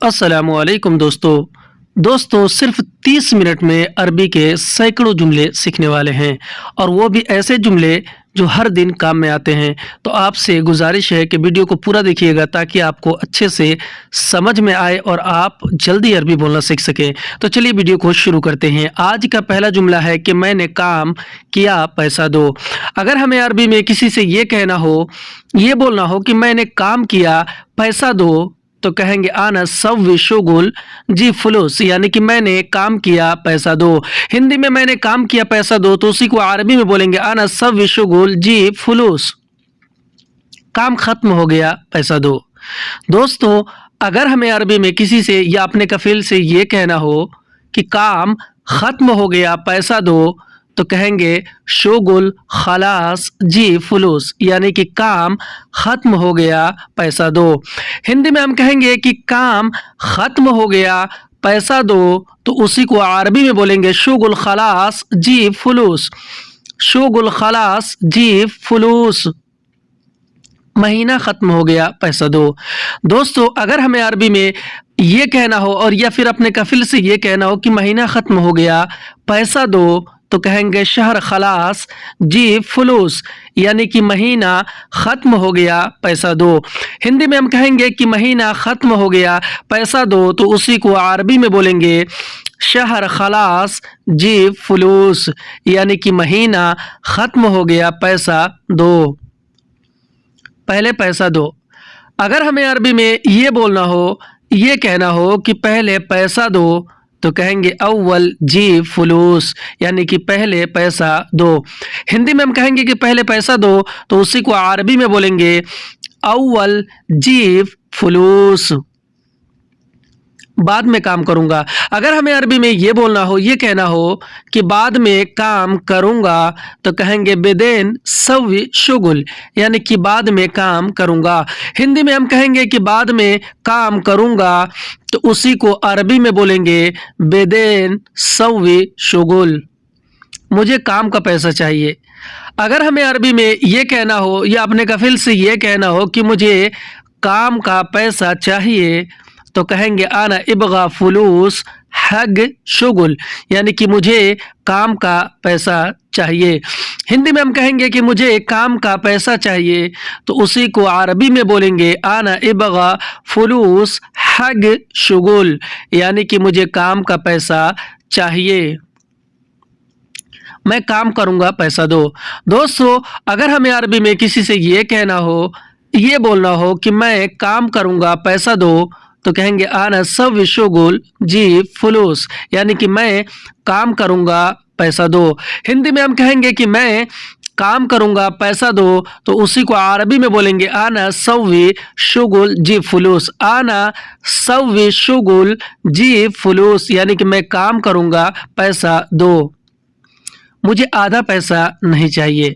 अस्सलामुअलैकुम दोस्तों सिर्फ 30 मिनट में अरबी के सैकड़ों जुमले सीखने वाले हैं और वो भी ऐसे जुमले जो हर दिन काम में आते हैं। तो आपसे गुजारिश है कि वीडियो को पूरा देखिएगा ताकि आपको अच्छे से समझ में आए और आप जल्दी अरबी बोलना सीख सकें। तो चलिए वीडियो को शुरू करते हैं। आज का पहला जुमला है कि मैंने काम किया पैसा दो। अगर हमें अरबी में किसी से ये कहना हो, ये बोलना हो कि मैंने काम किया पैसा दो, तो कहेंगे आना सव्वी शुगुल जी फुलूस, यानी कि मैंने काम किया पैसा दो। हिंदी में मैंने काम किया पैसा दो तो उसी को अरबी में बोलेंगे आना सव्वी शुगुल जी फुलूस, काम खत्म हो गया पैसा दो। दोस्तों अगर हमें अरबी में किसी से या अपने कफील से ये कहना हो कि काम खत्म हो गया पैसा दो, तो कहेंगे शुगुल खलास जी फुलूस, यानी कि काम खत्म हो गया पैसा दो। हिंदी में हम कहेंगे कि काम खत्म हो गया पैसा दो तो उसी को अरबी में बोलेंगे शुगुल खलास जी फुलूस, शुगुल खलास जी फुलूस, महीना खत्म हो गया पैसा दो। दोस्तों अगर हमें अरबी में ये कहना हो और या फिर अपने कफिल से ये कहना हो कि महीना खत्म हो गया पैसा दो, तो कहेंगे शहर खलास जी फुलूस, यानी कि महीना खत्म हो गया पैसा दो। हिंदी में हम कहेंगे कि महीना खत्म हो गया पैसा दो तो उसी को अरबी में बोलेंगे शहर खलास जी फुलूस, यानी कि महीना खत्म हो गया पैसा दो। पहले पैसा दो। अगर हमें अरबी में ये बोलना हो, ये कहना हो कि पहले पैसा दो, तो कहेंगे अव्वल जी फुलूस, यानी कि पहले पैसा दो। हिंदी में हम कहेंगे कि पहले पैसा दो तो उसी को अरबी में बोलेंगे अव्वल जी फुलूस, बाद में काम करूंगा। अगर हमें अरबी में ये बोलना हो, ये कहना हो कि बाद में काम करूंगा, तो कहेंगे बेदेन सव्वी शुगुल, यानी कि बाद में काम करूंगा। हिंदी में हम कहेंगे कि बाद में काम करूंगा तो उसी को अरबी में बोलेंगे बेदेन सव्वी शुगुल, मुझे काम का पैसा चाहिए। अगर हमें अरबी में ये कहना हो या अपने कफिल से ये कहना हो कि मुझे काम का पैसा चाहिए, तो कहेंगे आना इबगा फुलूस हग शुगुल, यानी कि मुझे काम का पैसा चाहिए। हिंदी में हम कहेंगे कि मुझे काम का पैसा चाहिए तो उसी को अरबी में बोलेंगे आना इबगा फुलूस हग शुगुल, यानी कि मुझे काम का पैसा चाहिए, मैं काम करूंगा पैसा दो। दोस्तों अगर हमें अरबी में किसी से ये कहना हो, ये बोलना हो कि मैं काम करूंगा पैसा दो, तो कहेंगे आना सव्वी शुगुल जी फुलूस, यानी कि मैं काम करूंगा पैसा दो। हिंदी में हम कहेंगे कि मैं काम करूंगा पैसा दो तो उसी को अरबी में बोलेंगे आना सव्वी शुगुल जी फुलूस, आना सव्वी शुगुल जी फुलूस, यानी कि मैं काम करूंगा पैसा दो, मुझे आधा पैसा नहीं चाहिए।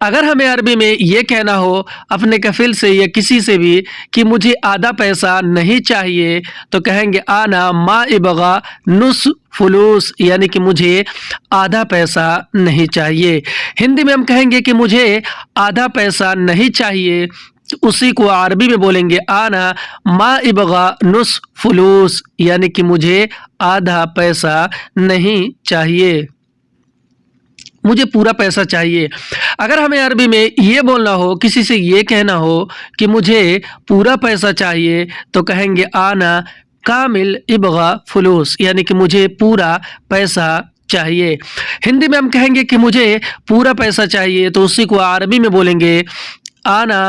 अगर हमें अरबी में ये कहना हो अपने कफिल से या किसी से भी कि मुझे आधा पैसा नहीं चाहिए, तो कहेंगे आना मा इबगा नुस फुलूस, यानी कि मुझे आधा पैसा नहीं चाहिए। हिंदी में हम कहेंगे कि मुझे आधा पैसा नहीं चाहिए तो उसी को अरबी में बोलेंगे आना मा इबगा नुस फुलूस, यानी कि मुझे आधा पैसा नहीं चाहिए, मुझे पूरा पैसा चाहिए। अगर हमें अरबी में ये बोलना हो, किसी से ये कहना हो कि मुझे पूरा पैसा चाहिए, तो कहेंगे आना कामिल इबगा फुलूस, यानी कि मुझे पूरा पैसा चाहिए। हिंदी में हम कहेंगे कि मुझे पूरा पैसा चाहिए तो उसी को अरबी में बोलेंगे आना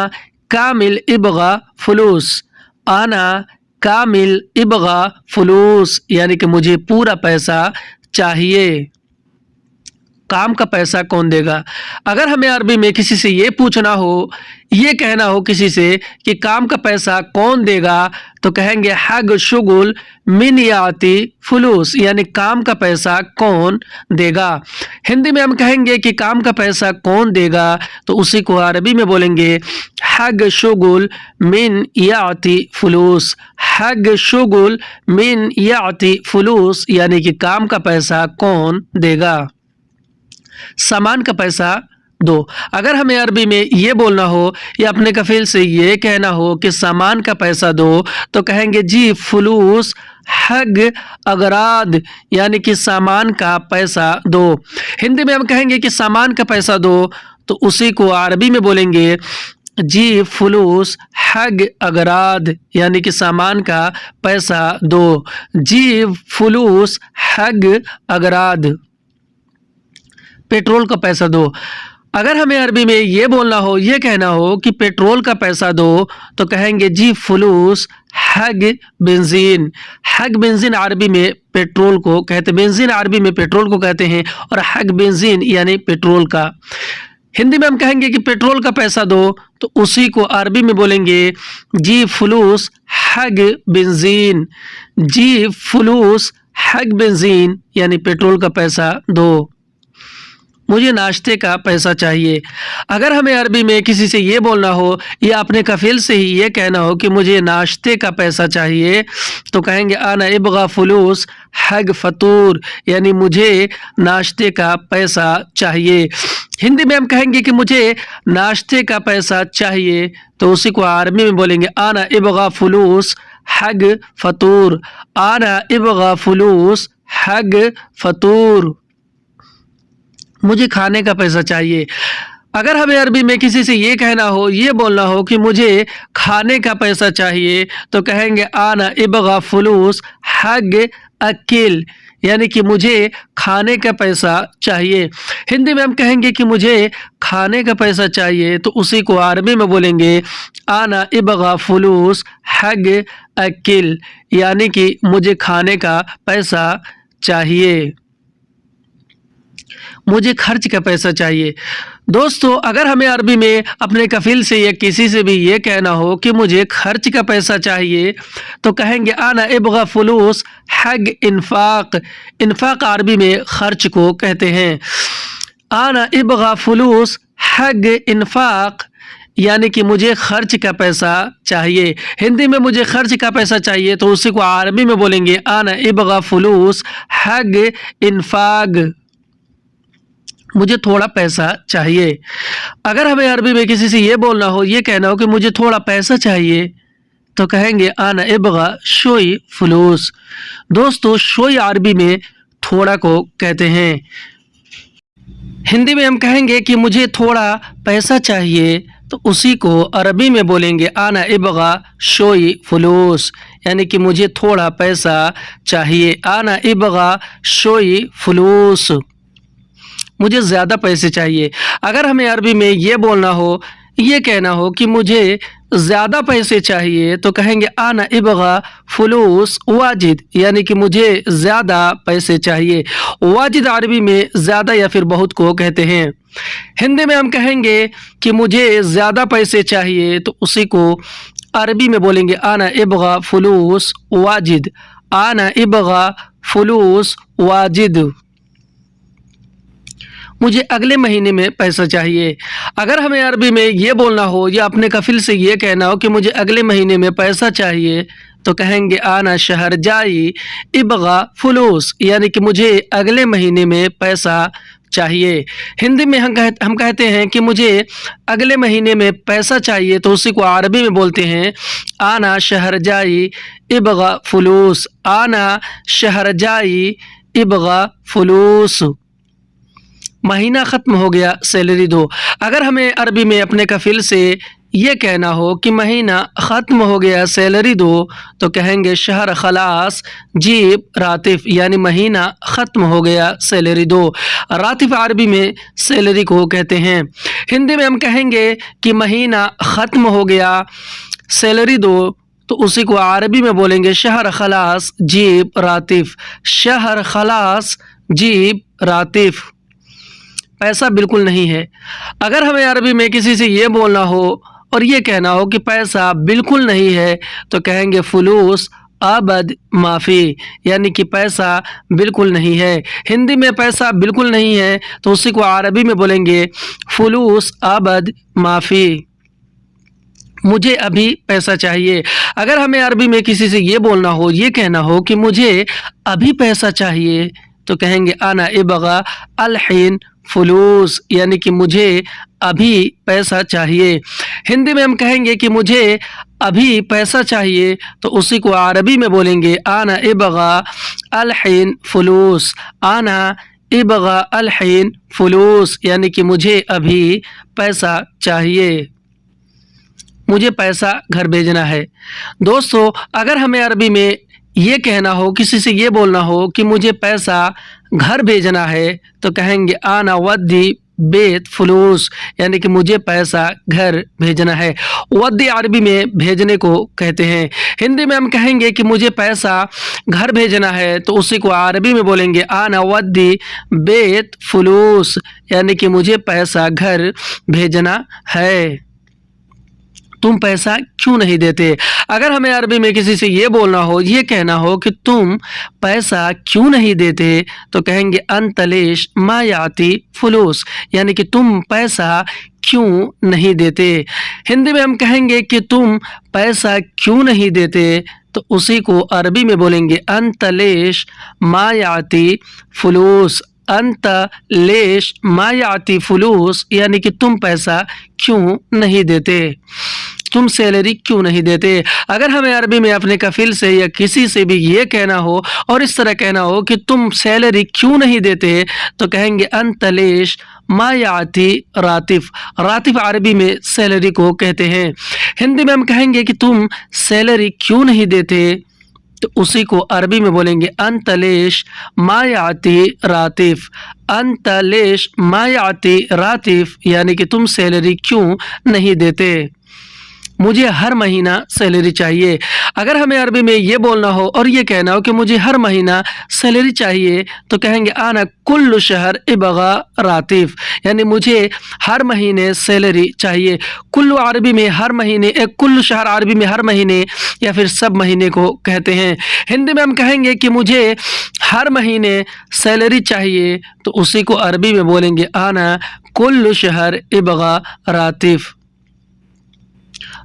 कामिल इबगा फुलूस, आना कामिल इबगा फुलूस, यानी कि मुझे पूरा पैसा चाहिए, काम का पैसा कौन देगा। अगर हमें अरबी में किसी से ये पूछना हो, ये कहना हो किसी से कि काम का पैसा कौन देगा, तो कहेंगे हग शुगुल मिन याती फुलूस, यानी काम का पैसा कौन देगा। हिंदी में हम कहेंगे कि काम का पैसा कौन देगा तो उसी को अरबी में बोलेंगे हग शुगुल मिन याती फुलूस, हग शुगुल मिन याती फुलूस, यानी कि काम का पैसा कौन देगा, सामान का पैसा दो। अगर हमें अरबी में ये बोलना हो या अपने कफील से ये कहना हो कि सामान का पैसा दो तो कहेंगे जी फुलूस हग अगराद, यानी कि सामान का पैसा दो। हिंदी में हम कहेंगे कि सामान का पैसा दो तो उसी को अरबी में बोलेंगे जी फुलूस हग अगराद, यानी कि सामान का पैसा दो। जी फुलूस हग अगराद, पेट्रोल का पैसा दो। अगर हमें अरबी में ये बोलना हो, ये कहना हो कि पेट्रोल का पैसा दो तो कहेंगे जी फुलूस हग बेंजीन। हग बेंजीन अरबी में पेट्रोल को कहते, बेंजीन अरबी में पेट्रोल को कहते हैं और हग बेंजीन यानी पेट्रोल का। हिंदी में हम कहेंगे कि पेट्रोल का पैसा दो तो उसी को अरबी में बोलेंगे जी फुलूस हग बेंजीन। जी फुलूस हग बेंजीन यानी पेट्रोल का पैसा दो। मुझे नाश्ते का पैसा चाहिए। अगर हमें अरबी में किसी से ये बोलना हो या अपने कफील से ही ये कहना हो कि मुझे नाश्ते का पैसा चाहिए तो कहेंगे आना इबगा फुलूस हग फतूर, यानी मुझे नाश्ते का पैसा चाहिए। हिंदी में हम कहेंगे कि मुझे नाश्ते का पैसा चाहिए तो उसी को अरबी में बोलेंगे आना इबगा फुलूस हग फतूर। आना इबगा फुलूस हग फतूर, मुझे खाने का पैसा चाहिए। अगर हमें अरबी में किसी से ये कहना हो, ये बोलना हो कि मुझे खाने का पैसा चाहिए तो कहेंगे आना इबगा फुलूस हग अकिल, यानी कि मुझे खाने का पैसा चाहिए। हिंदी में हम कहेंगे कि मुझे खाने का पैसा चाहिए तो उसी को अरबी में बोलेंगे आना इबगा फुलूस हग अकिल, यानी कि मुझे खाने का पैसा चाहिए, मुझे खर्च का पैसा चाहिए। दोस्तों, अगर हमें अरबी में अपने कफील से या किसी से भी ये कहना हो कि मुझे खर्च का पैसा चाहिए तो कहेंगे आना इबगा फुलूस हग इन्फाक। इन्फाक अरबी में खर्च को कहते हैं। आना इबगा फुलूस हग इन्फाक, यानी कि मुझे खर्च का पैसा चाहिए। हिंदी में मुझे खर्च का पैसा चाहिए तो उसी को अरबी में बोलेंगे आना इबगा फुलूस हग इन्फाक, मुझे थोड़ा पैसा चाहिए। अगर हमें अरबी में किसी से ये बोलना हो, ये कहना हो कि मुझे थोड़ा पैसा चाहिए तो कहेंगे आना इबगा शोई फुलूस। दोस्तों, शोई अरबी में थोड़ा को कहते हैं। हिंदी में हम कहेंगे कि मुझे थोड़ा पैसा चाहिए तो उसी को अरबी में बोलेंगे आना इबगा शोई फुलूस, यानी कि मुझे थोड़ा पैसा चाहिए। आना इबगा शोई फुलूस, मुझे ज़्यादा पैसे चाहिए। अगर हमें अरबी में ये बोलना हो, ये कहना हो कि मुझे ज़्यादा पैसे चाहिए तो कहेंगे आना इबगा फुलूस वाजिद, यानी कि मुझे ज़्यादा पैसे चाहिए। वाजिद अरबी में ज़्यादा या फिर बहुत को कहते हैं। हिंदी में हम कहेंगे कि मुझे ज़्यादा पैसे चाहिए तो उसी को अरबी में बोलेंगे आना इबगा फुलूस वाजिद। आना इबगा फुलूस वाजिद, मुझे अगले महीने में पैसा चाहिए। अगर हमें अरबी में ये बोलना हो या अपने कफील से ये कहना हो कि मुझे अगले महीने में पैसा चाहिए तो कहेंगे आना शहर जाई इबगा फुलूस, यानी कि मुझे अगले महीने में पैसा चाहिए। हिंदी में हम कहते हैं कि मुझे अगले महीने में पैसा चाहिए तो उसी को अरबी में बोलते हैं आना शहर जाई इबगा फुलूस। आना शहर जाई इबगा फुलूस, महीना ख़त्म हो गया सैलरी दो। अगर हमें अरबी में अपने कफील से ये कहना हो कि महीना ख़त्म हो गया सैलरी दो तो कहेंगे शहर खलास जीब रातिफ, यानी महीना ख़त्म हो गया सैलरी दो। रातिफ अरबी में सैलरी को कहते हैं। हिंदी में हम कहेंगे कि महीना ख़त्म हो गया सैलरी दो तो उसी को अरबी में बोलेंगे शहर खलास जीब रातिफ। शहर खलास जीब रातिफ, पैसा बिल्कुल नहीं है। अगर हमें अरबी में किसी से ये बोलना हो और ये कहना हो कि पैसा बिल्कुल नहीं है तो कहेंगे फुलूस अबद माफ़ी, यानी कि पैसा बिल्कुल नहीं है। हिंदी में पैसा बिल्कुल नहीं है तो उसी को अरबी में बोलेंगे फुलूस अबद माफ़ी, मुझे अभी पैसा चाहिए। अगर हमें अरबी में किसी से ये बोलना हो, ये कहना हो कि मुझे अभी पैसा चाहिए तो कहेंगे आना इबगा अलहीन फुलूस यानी कि मुझे अभी पैसा चाहिए। हिंदी में हम कहेंगे कि मुझे अभी पैसा चाहिए तो उसी को अरबी में बोलेंगे आना इबगा अलहीन फुलूस। आना इबगा अलहीन फुलूस यानी कि मुझे अभी पैसा चाहिए, मुझे पैसा घर भेजना है। दोस्तों अगर हमें अरबी में ये कहना हो, किसी से ये बोलना हो कि मुझे पैसा घर भेजना है तो कहेंगे आना वद्दी बेत फुलूस यानी कि मुझे पैसा घर भेजना है। वद्दी अरबी में भेजने को कहते हैं। हिंदी में हम कहेंगे कि मुझे पैसा घर भेजना है तो उसी को अरबी में बोलेंगे आना वद्दी बेत फुलूस यानी कि मुझे पैसा घर भेजना है। तुम पैसा क्यों नहीं देते? अगर हमें अरबी में किसी से ये बोलना हो, ये कहना हो कि तुम पैसा क्यों नहीं देते तो कहेंगे अंतलेश मायाती फुलूस यानी कि तुम पैसा क्यों नहीं देते। हिंदी में हम कहेंगे कि तुम पैसा क्यों नहीं देते तो उसी को अरबी में बोलेंगे अंतलेश मायाती फुलूस। अंतलेश मायाती फुलूस यानी कि तुम पैसा क्यों नहीं देते, तुम सैलरी क्यों नहीं देते। अगर हमें अरबी में अपने कफिल से या किसी से भी ये कहना हो और इस तरह कहना हो कि तुम सैलरी क्यों नहीं देते तो कहेंगे अंतलेश मायाती रातिफ। रातिफ अरबी में सैलरी को कहते हैं। हिंदी में हम कहेंगे कि तुम सैलरी क्यों नहीं देते तो उसी को अरबी में बोलेंगे अंतलेश मायाती रातिफ। अंतलेश मायाती रातिफ यानी कि तुम सैलरी क्यों नहीं देते, मुझे हर महीना सैलरी चाहिए। अगर हमें अरबी में ये बोलना हो और ये कहना हो कि मुझे हर महीना सैलरी चाहिए तो कहेंगे आना कुल्लु शहर इबगा रातिफ यानी मुझे हर महीने सैलरी चाहिए। कुल्लु अरबी में हर महीने, कुल्लु शहर अरबी में हर महीने या फिर सब महीने को कहते हैं। हिंदी में हम कहेंगे कि मुझे हर महीने सैलरी चाहिए तो उसी को अरबी में बोलेंगे आना कुल्लु शहर इबगा रातिफ।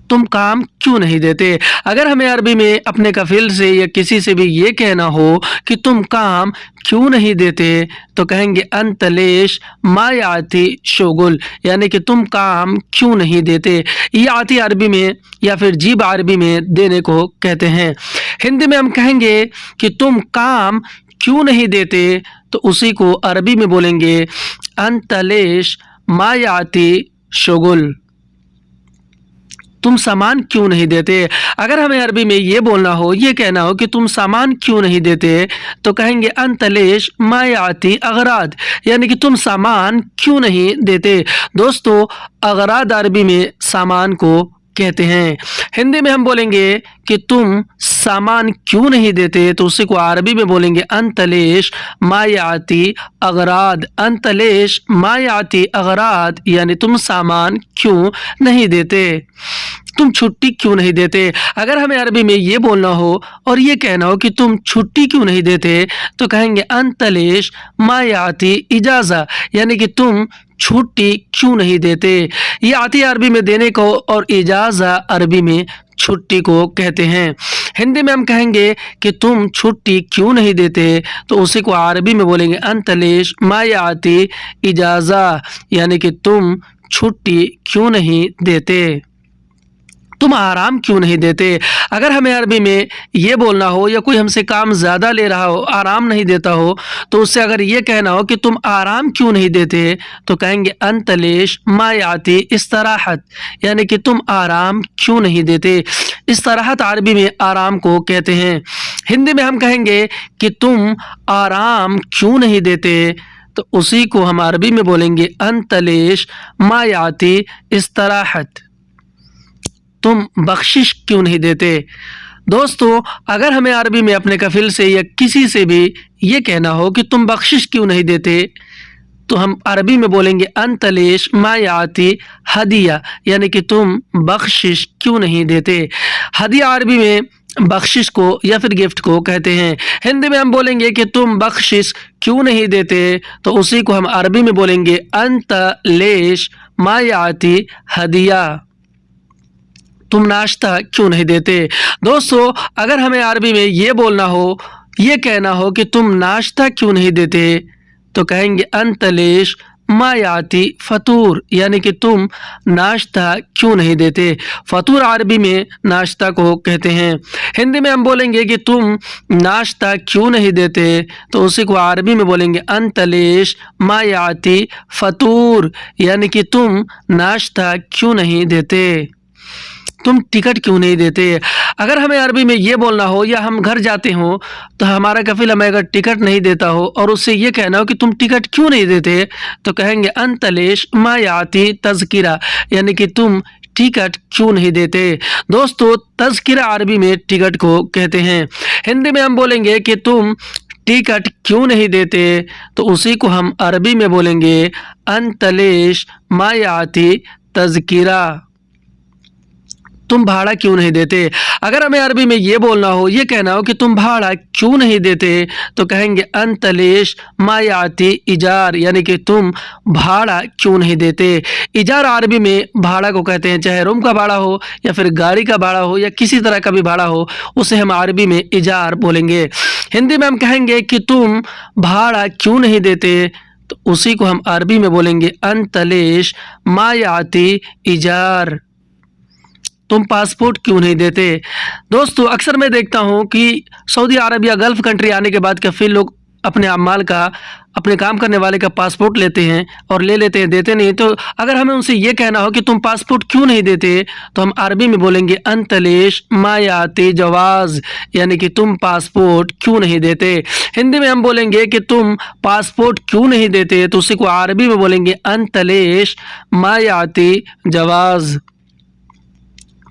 तुम काम क्यों नहीं देते? अगर हमें अरबी में अपने कफिल से या किसी से भी ये कहना हो कि तुम काम क्यों नहीं देते तो कहेंगे अंतलेश मायाती शुगुल यानी कि तुम काम क्यों नहीं देते। ये आती अरबी में या फिर जीब अरबी में देने को कहते हैं। हिंदी में हम कहेंगे कि तुम काम क्यों नहीं देते तो उसी को अरबी में बोलेंगे अंतलेश मायाती शुगुल। तुम सामान क्यों नहीं देते? अगर हमें अरबी में ये बोलना हो, ये कहना हो कि तुम सामान क्यों नहीं देते तो कहेंगे अंतलेश मायाती अगराद यानी कि तुम सामान क्यों नहीं देते। दोस्तों अगराद अरबी में सामान को कहते हैं। हिंदी में हम बोलेंगे कि तुम सामान क्यों नहीं देते तो उसी को अरबी में बोलेंगे अंतलेश मायाती अगराद। अंतलेश मायाती अगराद यानी तुम सामान क्यों नहीं देते, तुम छुट्टी क्यों नहीं देते। अगर हमें अरबी में ये बोलना हो और ये कहना हो कि तुम छुट्टी क्यों नहीं देते तो कहेंगे अंतलेश मायाती इजाज़ा यानी कि तुम छुट्टी क्यों नहीं देते। ये आती अरबी में देने को और इजाज़ा अरबी में छुट्टी को कहते हैं। हिंदी में हम कहेंगे कि तुम छुट्टी क्यों नहीं देते तो उसी को अरबी में बोलेंगे अंतलेश मायाती इजाज़ा यानी कि तुम छुट्टी क्यों नहीं देते, तुम आराम क्यों नहीं देते। अगर हमें अरबी में ये बोलना हो या कोई हमसे काम ज़्यादा ले रहा हो, आराम नहीं देता हो तो उससे अगर ये कहना हो कि तुम आराम क्यों नहीं देते तो कहेंगे अंतलेश मायाती इस्तराहत यानी कि तुम आराम क्यों नहीं देते। इस्तराहत अरबी में आराम को कहते हैं। हिंदी में हम कहेंगे कि तुम आराम क्यों नहीं देते तो उसी को हम अरबी में बोलेंगे अंतलेश मायाती इस्तराहत। तुम बख्शिश क्यों नहीं देते। दोस्तों अगर हमें अरबी में अपने कफिल से या किसी से भी ये कहना हो कि तुम बख्शिश क्यों नहीं देते तो हम अरबी में बोलेंगे अंतलेश मायाती हदिया यानी कि तुम बख्शिश क्यों नहीं देते। हदिया अरबी में बख्शिश को या फिर गिफ्ट को कहते हैं। हिंदी में हम बोलेंगे कि तुम बख्शिश क्यों नहीं देते तो उसी को हम अरबी में बोलेंगे अंतलेश मायाती हदिया। तुम नाश्ता क्यों नहीं देते। दोस्तों अगर हमें अरबी में ये बोलना हो, ये कहना हो कि तुम नाश्ता क्यों नहीं देते तो कहेंगे अंतलेश मा याती फतूर, यानी कि तुम नाश्ता क्यों नहीं देते। फतूर अरबी में नाश्ता को कहते हैं। हिंदी में हम बोलेंगे कि तुम नाश्ता क्यों नहीं देते, तो उसी को अरबी में बोलेंगे अंतलेश मा याती फतूर, यानी कि तुम नाश्ता क्यों नहीं देते, तुम टिकट क्यों नहीं देते। अगर हमें अरबी में ये बोलना हो या हम घर जाते हो तो हमारा कफिल हमें अगर टिकट नहीं देता हो और उससे ये कहना हो कि तुम टिकट क्यों नहीं देते, तो कहेंगे अंतलेश मा याती तज़किरा, यानी कि तुम टिकट क्यों नहीं देते। दोस्तों तज़किरा अरबी में टिकट को कहते हैं। हिंदी में हम बोलेंगे कि तुम टिकट क्यों नहीं देते, तो उसी को हम अरबी में बोलेंगे अंतलेश मा याती तज़किरा, तुम भाड़ा क्यों नहीं देते। अगर हमें अरबी में ये बोलना हो, ये कहना हो कि तुम भाड़ा क्यों नहीं देते, तो कहेंगे अंतलेश मा याती इजार, यानी कि तुम भाड़ा क्यों नहीं देते। इजार अरबी में भाड़ा को कहते हैं, चाहे रूम का भाड़ा हो या फिर गाड़ी का भाड़ा हो या किसी तरह का भी भाड़ा हो, उसे हम अरबी में इजार बोलेंगे। हिंदी में हम कहेंगे कि तुम भाड़ा क्यों नहीं देते, तो उसी को हम अरबी में बोलेंगे अंतलेश मा याती इजार, तुम पासपोर्ट क्यों नहीं देते। दोस्तों अक्सर मैं देखता हूं कि सऊदी अरब या गल्फ़ कंट्री आने के बाद कफ़ील लोग अपने अम्माल का, अपने काम करने वाले का पासपोर्ट लेते हैं और ले लेते हैं, देते नहीं। तो अगर हमें उनसे ये कहना हो कि तुम पासपोर्ट क्यों नहीं देते, तो हम अरबी में बोलेंगे अंतलेश मा याती जवाज़, यानी कि तुम पासपोर्ट क्यों नहीं देते। हिंदी में हम बोलेंगे कि तुम पासपोर्ट क्यों नहीं देते, तो उसी को अरबी में बोलेंगे अंतलेश मा याती जवाज़,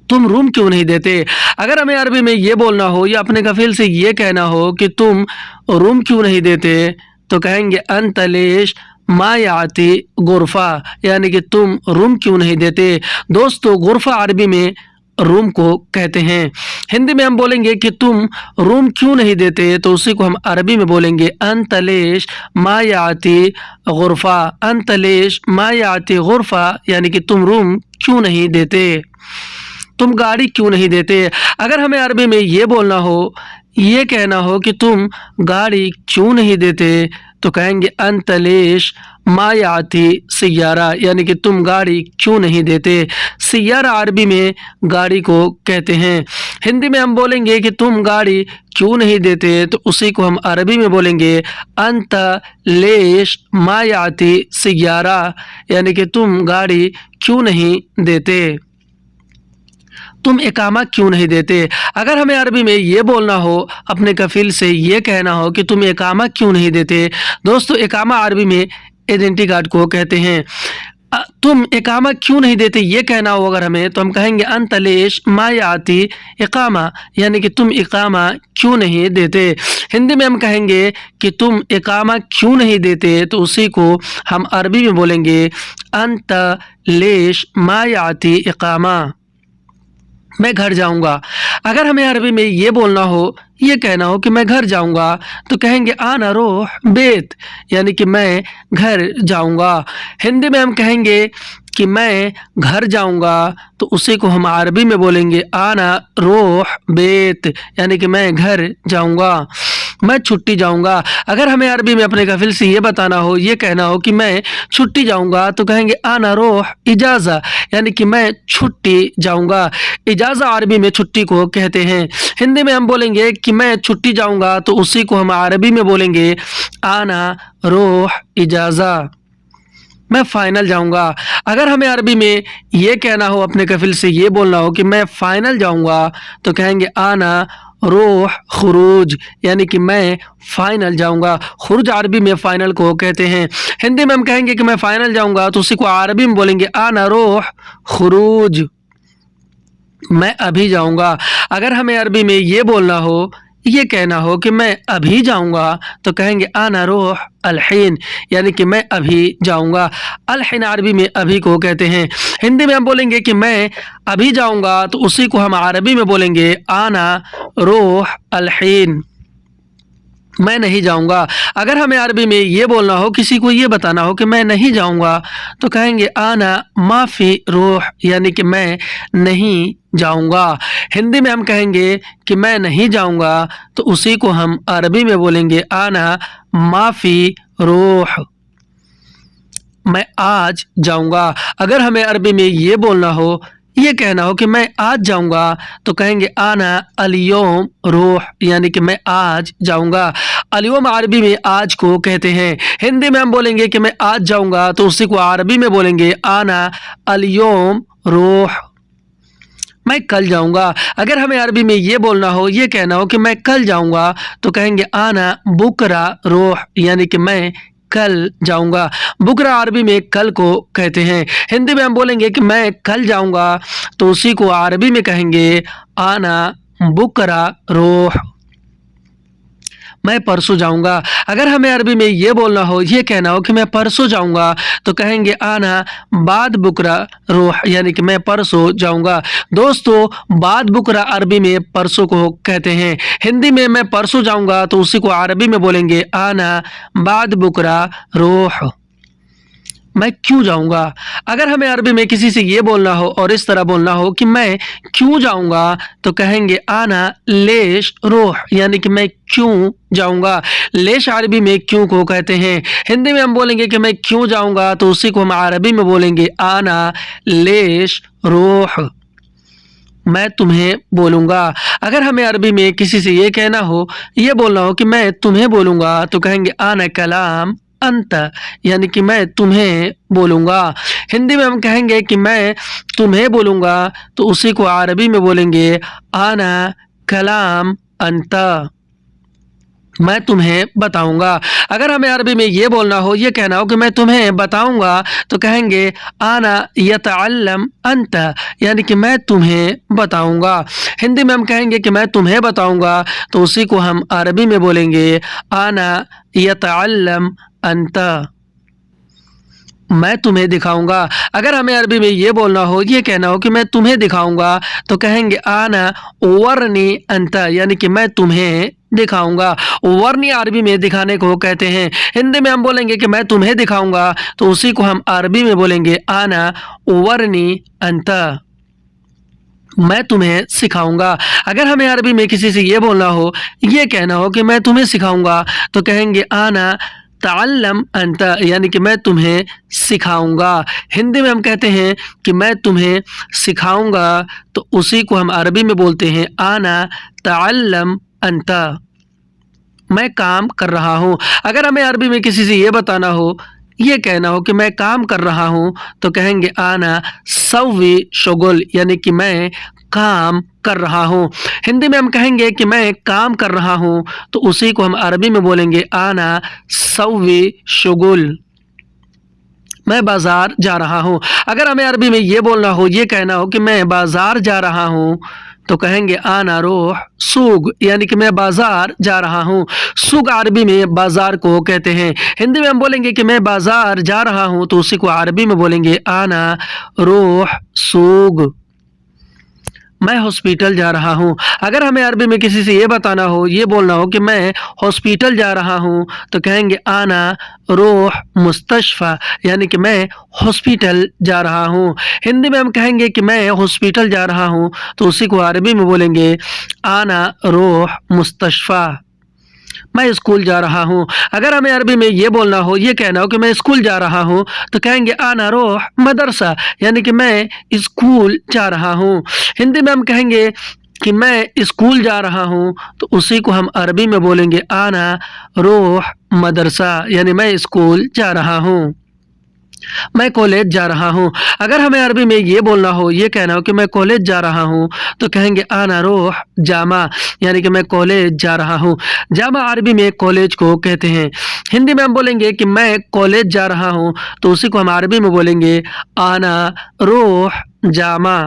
तुम रूम क्यों नहीं देते। अगर हमें अरबी में ये बोलना हो या अपने कफील से ये कहना हो कि तुम रूम क्यों नहीं देते, तो कहेंगे अंतलेश मा याती गुरफ़ा, यानी कि तुम रूम क्यों नहीं देते। दोस्तों गुरफ़ा अरबी में रूम को कहते हैं। हिंदी में हम बोलेंगे कि तुम रूम क्यों नहीं देते, तो उसी को हम अरबी में बोलेंगे अंतलेश मा याती गुरफ़ा, अंतलेश मा याती गुरफ़ा, यानी कि तुम रूम क्यों नहीं देते, तुम गाड़ी क्यों नहीं देते। अगर हमें अरबी में ये बोलना हो, ये कहना हो कि तुम गाड़ी क्यों नहीं देते, तो कहेंगे अंतलेश मा याती सियारा, यानी कि तुम गाड़ी क्यों नहीं देते। सियारा अरबी में गाड़ी को कहते हैं। हिंदी में हम बोलेंगे कि तुम गाड़ी क्यों नहीं देते, तो उसी को हम अरबी में बोलेंगे अंतलेश मा याती सियारा, यानी कि तुम गाड़ी क्यों नहीं देते, तुम इकामा क्यों नहीं देते। अगर हमें अरबी में ये बोलना हो, अपने कफील से ये कहना हो कि तुम इकामा क्यों नहीं देते, दोस्तों इकामा अरबी में आइडेंटिटी कार्ड को कहते हैं। तुम इकामा क्यों नहीं देते ये कहना हो अगर हमें, तो हम कहेंगे अंतलेश मा याती इकामा, यानी कि तुम इकामा क्यों नहीं देते। हिंदी में हम कहेंगे कि तुम इकामा क्यों नहीं देते, तो उसी को हम अरबी में बोलेंगे अंतलेश मा याती इकामा, मैं घर जाऊंगा। अगर हमें अरबी में ये बोलना हो, ये कहना हो कि मैं घर जाऊंगा, तो कहेंगे आना रोह बेत, यानी कि मैं घर जाऊंगा। हिंदी में हम कहेंगे कि मैं घर जाऊंगा, तो उसी को हम अरबी में बोलेंगे आना रोह बेत, यानी कि मैं घर जाऊंगा, मैं छुट्टी जाऊंगा। अगर हमें अरबी में अपने कफिल से ये बताना हो, ये कहना हो कि मैं छुट्टी जाऊंगा, तो कहेंगे आना रोह इजाज़ा, यानी कि मैं छुट्टी जाऊंगा। इजाज़ा अरबी में छुट्टी को कहते हैं। हिंदी में हम बोलेंगे कि मैं छुट्टी जाऊंगा, तो उसी को हम अरबी में बोलेंगे आना रोह इजाज़ा, मैं फ़ाइनल जाऊंगा। अगर हमें अरबी में ये कहना हो, अपने कफिल से ये बोलना हो कि मैं फ़ाइनल जाऊंगा, तो कहेंगे आना रोह खुरूज, यानी कि मैं फ़ाइनल जाऊंगा। खुरूज अरबी में फ़ाइनल को कहते हैं। हिंदी में हम कहेंगे कि मैं फ़ाइनल जाऊंगा, तो उसी को अरबी में बोलेंगे आना रोह खुरूज, मैं अभी जाऊंगा। अगर हमें अरबी में ये बोलना हो, ये कहना हो कि मैं अभी जाऊंगा, तो कहेंगे आना रोह अलहीन, यानी कि मैं अभी जाऊंगा। अलहीन अरबी में अभी को कहते हैं। हिंदी में हम बोलेंगे कि मैं अभी जाऊंगा, तो उसी को हम अरबी में बोलेंगे आना रोह अलहीन, मैं नहीं जाऊंगा। अगर हमें अरबी में ये बोलना हो, किसी को ये बताना हो कि मैं नहीं जाऊंगा, तो कहेंगे आना माफ़ी रोह, यानी कि मैं नहीं जाऊंगा। हिंदी में हम कहेंगे कि मैं नहीं जाऊंगा, तो उसी को हम अरबी में बोलेंगे आना माफ़ी रोह, मैं आज जाऊंगा। अगर हमें अरबी में ये बोलना हो, ये कहना हो कि मैं आज जाऊंगा, तो कहेंगे आना अल-यौम रूह, यानी कि मैं आज जाऊंगा। अल-यौम अरबी में आज को कहते हैं। हिंदी में हम बोलेंगे कि मैं आज जाऊंगा, तो उसी को अरबी में बोलेंगे आना अल-यौम रूह, मैं कल जाऊंगा। अगर हमें अरबी में ये बोलना हो, ये कहना हो कि मैं कल जाऊंगा, तो कहेंगे आना बुकरा रूह, यानी कि मैं कल जाऊंगा। बुकरा अरबी में कल को कहते हैं। हिंदी में हम बोलेंगे कि मैं कल जाऊंगा, तो उसी को अरबी में कहेंगे आना बुकरा रूह, मैं परसों जाऊंगा। अगर हमें अरबी में ये बोलना हो, ये कहना हो कि मैं परसों जाऊंगा, तो कहेंगे आना बाद बुकरा रूह, यानी कि मैं परसों जाऊंगा। दोस्तों, बाद बुकरा अरबी में परसों को कहते हैं। हिंदी में मैं परसों जाऊंगा, तो उसी को अरबी में बोलेंगे आना बाद बुकरा रूह, मैं क्यों जाऊंगा। अगर हमें अरबी में किसी से ये बोलना हो और इस तरह बोलना हो कि मैं क्यों जाऊंगा, तो कहेंगे आना लेश रूह, यानी कि मैं क्यों जाऊंगा। लेश अरबी में क्यों को कहते हैं। हिंदी में हम बोलेंगे कि मैं क्यों जाऊंगा, तो उसी को हम अरबी में बोलेंगे आना लेश रूह, मैं तुम्हें बोलूंगा। अगर हमें अरबी में किसी से ये कहना हो, ये बोलना हो कि मैं तुम्हें बोलूंगा, तो कहेंगे आना कलाम अंत, यानी कि मैं तुम्हें बोलूंगा। हिंदी में हम कहेंगे कि मैं तुम्हें बोलूंगा, तो उसी को अरबी में बोलेंगे आना कलाम अंत, मैं तुम्हें बताऊंगा। अगर हमें अरबी में ये बोलना हो, ये कहना हो कि मैं तुम्हें बताऊंगा, तो कहेंगे आना यतअल्लम अंत, यानी कि मैं तुम्हें बताऊंगा। हिंदी में हम कहेंगे कि मैं तुम्हें बताऊंगा, तो उसी को हम अरबी में बोलेंगे आना यतअल्लम अंत, मैं तुम्हें दिखाऊंगा। अगर हमें अरबी में ये बोलना हो, ये कहना हो कि मैं तुम्हें दिखाऊंगा, तो कहेंगे आना वरनी अंत, यानी कि मैं तुम्हें दिखाऊंगा। वरनी अरबी में दिखाने को कहते हैं। हिंदी में हम बोलेंगे कि मैं तुम्हें दिखाऊंगा, तो उसी को हम अरबी में बोलेंगे आना वरनी अंत, मैं तुम्हें सिखाऊंगा। अगर हमें अरबी में किसी से ये बोलना हो, ये कहना हो कि मैं तुम्हें सिखाऊंगा, तो कहेंगे आना ताल्लम अंत, यानी कि मैं तुम्हें सिखाऊंगा। हिंदी में हम कहते हैं कि मैं तुम्हें सिखाऊंगा, तो उसी को हम अरबी में बोलते हैं आना ताल्लम अंत, मैं काम कर रहा हूँ। अगर हमें अरबी में किसी से ये बताना हो, ये कहना हो कि मैं काम कर रहा हूँ, तो कहेंगे आना सव्वी शुगुल, यानी कि मैं काम कर रहा हूँ। हिंदी में हम कहेंगे कि मैं काम कर रहा हूँ, तो उसी को हम अरबी में बोलेंगे आना सव्वी शुगुल, मैं बाजार जा रहा हूँ। अगर हमें अरबी में ये बोलना हो, ये कहना हो कि मैं बाजार जा रहा हूँ, तो कहेंगे आना रोह सूग, यानी कि मैं बाजार जा रहा हूँ। सूग अरबी में बाजार को कहते हैं। हिंदी में हम बोलेंगे कि मैं बाजार जा रहा हूँ, तो उसी को अरबी में बोलेंगे आना रोह सूग, मैं हॉस्पिटल जा रहा हूँ। अगर हमें अरबी में किसी से ये बताना हो, ये बोलना हो कि मैं हॉस्पिटल जा रहा हूँ, तो कहेंगे आना रोह मुस्तशफ़ा, यानी कि मैं हॉस्पिटल जा रहा हूँ। हिंदी में हम कहेंगे कि मैं हॉस्पिटल जा रहा हूँ, तो उसी को अरबी में बोलेंगे आना रोह मुस्तशफ़ा, मैं स्कूल जा रहा हूँ। अगर हमें अरबी में ये बोलना हो, ये कहना हो कि मैं स्कूल जा रहा हूँ, तो कहेंगे आना रोह मदरसा, यानी कि मैं स्कूल जा रहा हूँ। हिंदी में हम कहेंगे कि मैं स्कूल जा रहा हूँ, तो उसी को हम अरबी में बोलेंगे आना रोह मदरसा, यानी मैं स्कूल जा रहा हूँ। मैं कॉलेज जा रहा हूँ। अगर हमें अरबी में ये बोलना हो, ये कहना हो कि मैं कॉलेज जा रहा हूँ, तो कहेंगे आना रोह जामा, यानी कि मैं कॉलेज जा रहा हूँ। जामा अरबी में कॉलेज को कहते हैं। हिंदी में हम बोलेंगे कि मैं कॉलेज जा रहा हूँ, तो उसी को हम अरबी में बोलेंगे आना रोह जामा,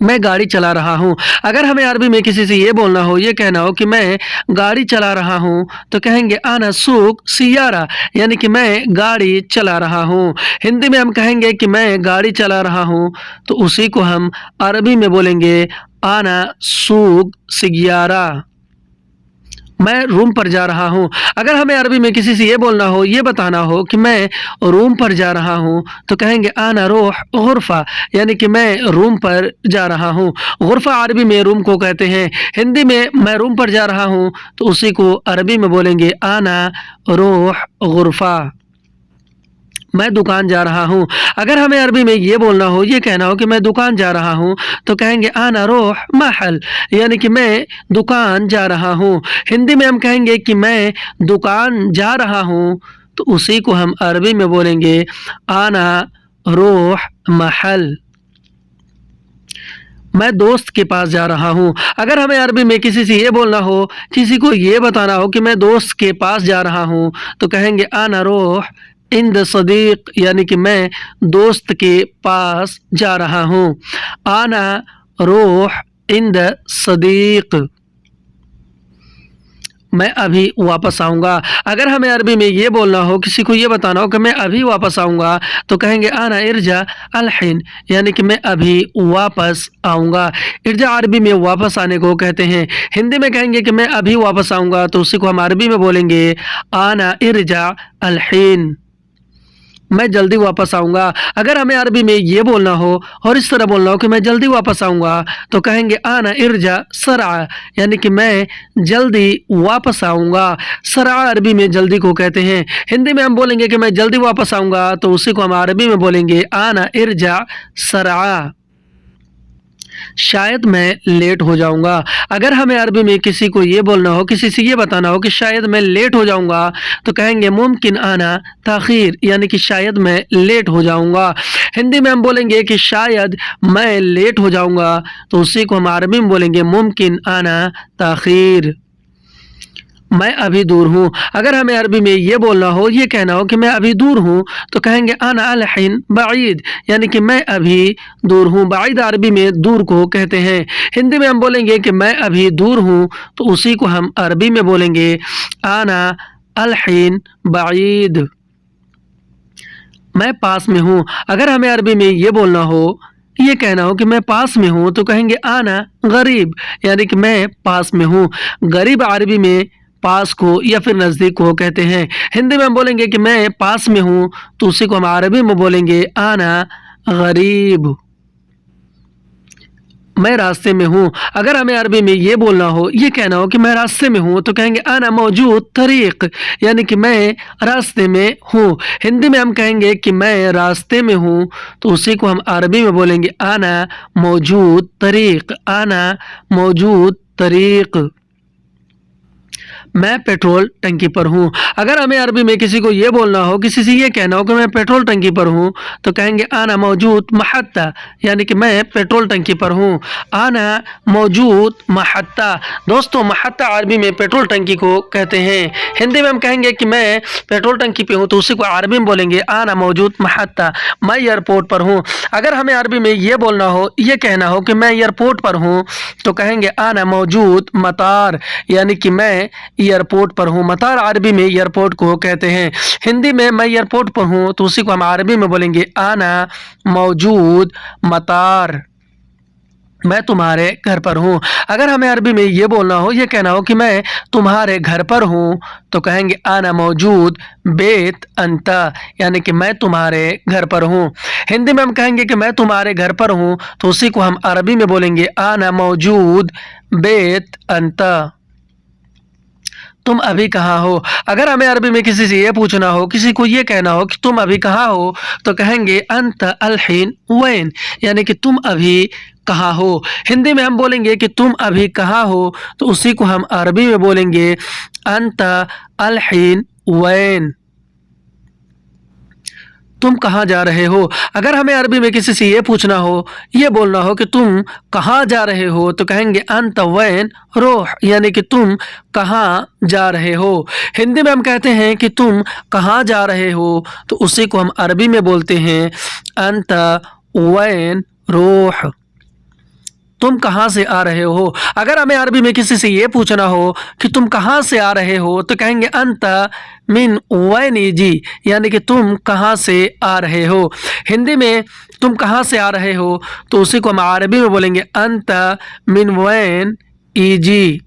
मैं गाड़ी चला रहा हूँ। अगर हमें अरबी में किसी से ये बोलना हो, ये कहना हो कि मैं गाड़ी चला रहा हूँ, तो कहेंगे आना सूक सियारा, यानी कि मैं गाड़ी चला रहा हूँ। हिंदी में हम कहेंगे कि मैं गाड़ी चला रहा हूँ, तो उसी को हम अरबी में बोलेंगे आना सूक सियारा, मैं रूम पर जा रहा हूँ। अगर हमें अरबी में किसी से ये बोलना हो, ये बताना हो कि मैं रूम पर जा रहा हूँ, तो कहेंगे आना रोह गुरफा, यानी कि मैं रूम पर जा रहा हूँ। गुरफा अरबी में रूम को कहते हैं। हिंदी में मैं रूम पर जा रहा हूँ, तो उसी को अरबी में बोलेंगे आना रोह गुरफा, मैं दुकान जा रहा हूँ। अगर हमें अरबी में ये बोलना हो, ये कहना हो कि मैं दुकान जा रहा हूँ, तो कहेंगे आना रोह महल, यानी कि मैं दुकान जा रहा हूँ। हिंदी में हम कहेंगे कि मैं दुकान जा रहा हूँ, तो उसी को हम अरबी में बोलेंगे आना रोह महल। मैं दोस्त के पास जा रहा हूँ। अगर हमें अरबी में किसी से ये बोलना हो, किसी को ये बताना हो कि मैं दोस्त के पास जा रहा हूँ, तो कहेंगे आना रोह इंद सदीक, यानी कि मैं दोस्त के पास जा रहा हूँ। आना रोह इंद सदीक, मैं अभी वापस आऊँगा। अगर हमें अरबी में ये बोलना हो, किसी को ये बताना हो कि मैं अभी वापस आऊँगा, तो कहेंगे आना इरजा अलहिन, यानी कि मैं अभी वापस आऊँगा। इरजा अरबी में वापस आने को कहते हैं। हिंदी में कहेंगे कि मैं अभी वापस आऊँगा, तो उसी को हम अरबी में बोलेंगे आना इरजा अलहिन, मैं जल्दी वापस आऊँगा। अगर हमें अरबी में ये बोलना हो और इस तरह बोलना हो कि मैं जल्दी वापस आऊँगा, तो कहेंगे आना इरजा सरआ, यानी कि मैं जल्दी वापस आऊँगा। सरआ अरबी में जल्दी को कहते हैं। हिंदी में हम बोलेंगे कि मैं जल्दी वापस आऊँगा, तो उसी को हम अरबी में बोलेंगे आना इरजा सरआ, शायद मैं लेट हो जाऊँगा। अगर हमें अरबी में किसी को ये बोलना हो, किसी से ये बताना हो कि शायद मैं लेट हो जाऊँगा, तो कहेंगे मुमकिन आना ताख़ीर, यानी कि शायद मैं लेट हो जाऊँगा। हिंदी में हम बोलेंगे कि शायद मैं लेट हो जाऊँगा, तो उसी को हम अरबी में बोलेंगे मुमकिन आना ताख़ीर, मैं अभी दूर हूँ। अगर हमें अरबी में ये बोलना हो, ये कहना हो कि मैं अभी दूर हूँ, तो कहेंगे आना अलहिन बाईद, यानी कि मैं अभी दूर हूँ। बाईद अरबी में दूर को कहते हैं। हिंदी में हम बोलेंगे कि मैं अभी दूर हूँ, तो उसी को हम अरबी में बोलेंगे आना अलहिन बाईद, मैं पास में हूँ। अगर हमें अरबी में ये बोलना हो, ये कहना हो कि मैं पास में हूँ, तो कहेंगे आना गरीब, यानी कि मैं पास में हूँ। गरीब अरबी में पास को या फिर नज़दीक को कहते हैं। हिंदी में हम बोलेंगे कि मैं पास में हूँ, तो उसी को हम अरबी में बोलेंगे आना गरीब, मैं रास्ते में हूँ। अगर हमें अरबी में ये बोलना हो, ये कहना हो कि मैं रास्ते में हूँ, तो कहेंगे आना मौजूद तरीक़, यानी कि मैं रास्ते में हूँ। हिंदी में हम कहेंगे कि मैं रास्ते में हूँ, तो उसी को हम अरबी में बोलेंगे आना मौजूद तरीक़, आना मौजूद तरीक़, मैं पेट्रोल टंकी पर हूँ। अगर हमें अरबी में किसी को ये बोलना हो, किसी से ये कहना हो कि मैं पेट्रोल टंकी पर हूँ, तो कहेंगे आना मौजूद महत्ता, यानी कि मैं पेट्रोल टंकी पर हूँ। आना मौजूद महत्ता। दोस्तों, महत्ता अरबी में पेट्रोल टंकी को कहते हैं। हिंदी में हम कहेंगे कि मैं पेट्रोल टंकी पे हूँ, तो उसी को अरबी में बोलेंगे आना मौजूद महत्ता, मैं एयरपोर्ट पर हूँ। अगर हमें अरबी में ये बोलना हो, ये कहना हो कि मैं एयरपोर्ट पर हूँ, तो कहेंगे आना मौजूद मतार, यानी कि मैं एयरपोर्ट पर हूँ। मतार अरबी में एयरपोर्ट को कहते हैं। हिंदी में मैं एयरपोर्ट पर हूँ, तो उसी को हम अरबी में बोलेंगे आना मौजूद मतार, मैं तुम्हारे घर पर हूँ। अगर हमें अरबी में ये बोलना हो, ये कहना हो कि मैं तुम्हारे घर पर हूँ, तो कहेंगे आना मौजूद बेत अंता, यानी कि मैं तुम्हारे घर पर हूँ। हिंदी में हम कहेंगे कि मैं तुम्हारे घर पर हूँ, तो उसी को हम अरबी में बोलेंगे आना मौजूद बेत अंता, तुम अभी कहाँ हो। अगर हमें अरबी में किसी से ये पूछना हो, किसी को ये कहना हो कि तुम अभी कहाँ हो, तो कहेंगे अंत अलहीन वैन, यानी कि तुम अभी कहाँ हो। हिंदी में हम बोलेंगे कि तुम अभी कहाँ हो, तो उसी को हम अरबी में बोलेंगे अंत अलहीन वैन, तुम कहाँ जा रहे हो। अगर हमें अरबी में किसी से ये पूछना हो, ये बोलना हो कि तुम कहाँ जा रहे हो, तो कहेंगे अंत वैन रोह, यानी कि तुम कहाँ जा रहे हो। हिंदी में हम कहते हैं कि तुम कहाँ जा रहे हो, तो उसी को हम अरबी में बोलते हैं अंत वैन रोह, तुम कहाँ से आ रहे हो। अगर हमें अरबी में किसी से ये पूछना हो कि तुम कहाँ से आ रहे हो, तो कहेंगे अंत मिन वैन जी, यानी कि तुम कहाँ से आ रहे हो। हिंदी में तुम कहाँ से आ रहे हो, तो उसी को हम अरबी में बोलेंगे अंत मिन वैन जी,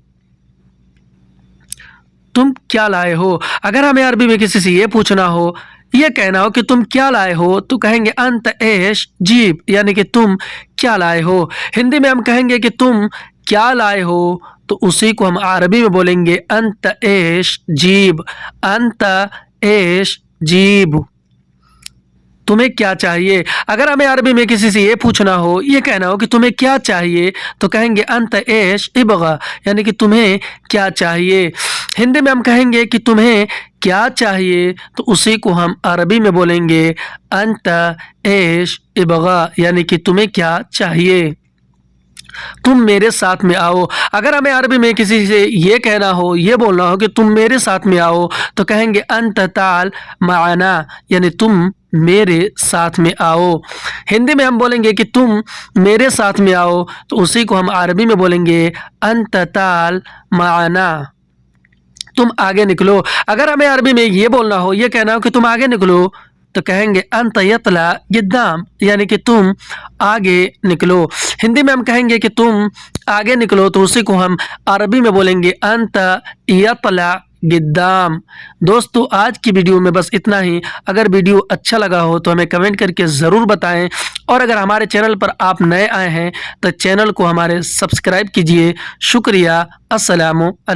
तुम क्या लाए हो। अगर हमें अरबी में किसी से ये पूछना हो, ये कहना हो कि तुम क्या लाए हो, तो कहेंगे अंत ऐश जीब, यानी कि तुम क्या लाए हो। हिंदी में हम कहेंगे कि तुम क्या लाए हो, तो उसी को हम अरबी में बोलेंगे अंत ऐश जीब, अंत ऐश जीब, तुम्हें क्या चाहिए। अगर हमें अरबी में किसी से ये पूछना हो, ये कहना हो कि तुम्हें क्या चाहिए, तो कहेंगे अंत ऐश इबगा, यानी कि तुम्हें क्या चाहिए। हिंदी में हम कहेंगे कि तुम्हें क्या चाहिए, तो उसी को हम अरबी में बोलेंगे अंत ऐश इबगा, यानी कि तुम्हें क्या चाहिए, तुम मेरे साथ में आओ। अगर हमें अरबी में किसी से ये कहना हो, ये बोलना हो कि तुम मेरे साथ में आओ, तो कहेंगे अंत ताल माना, यानी तुम मेरे साथ में आओ। हिंदी में हम बोलेंगे कि तुम मेरे साथ में आओ, तो उसी को हम अरबी में बोलेंगे अंत ताल माना, तुम आगे निकलो। अगर हमें अरबी में ये बोलना हो, ये कहना हो कि तुम आगे निकलो, तो कहेंगे अंत यतला गिद्दाम, यानी कि तुम आगे निकलो। हिंदी में हम कहेंगे कि तुम आगे निकलो, तो उसी को हम अरबी में बोलेंगे अंत यतला गिद्दाम। दोस्तों, आज की वीडियो में बस इतना ही। अगर वीडियो अच्छा लगा हो तो हमें कमेंट करके ज़रूर बताएं, और अगर हमारे चैनल पर आप नए आए हैं तो चैनल को हमारे सब्सक्राइब कीजिए। शुक्रिया। अस्सलामु अलैकुम।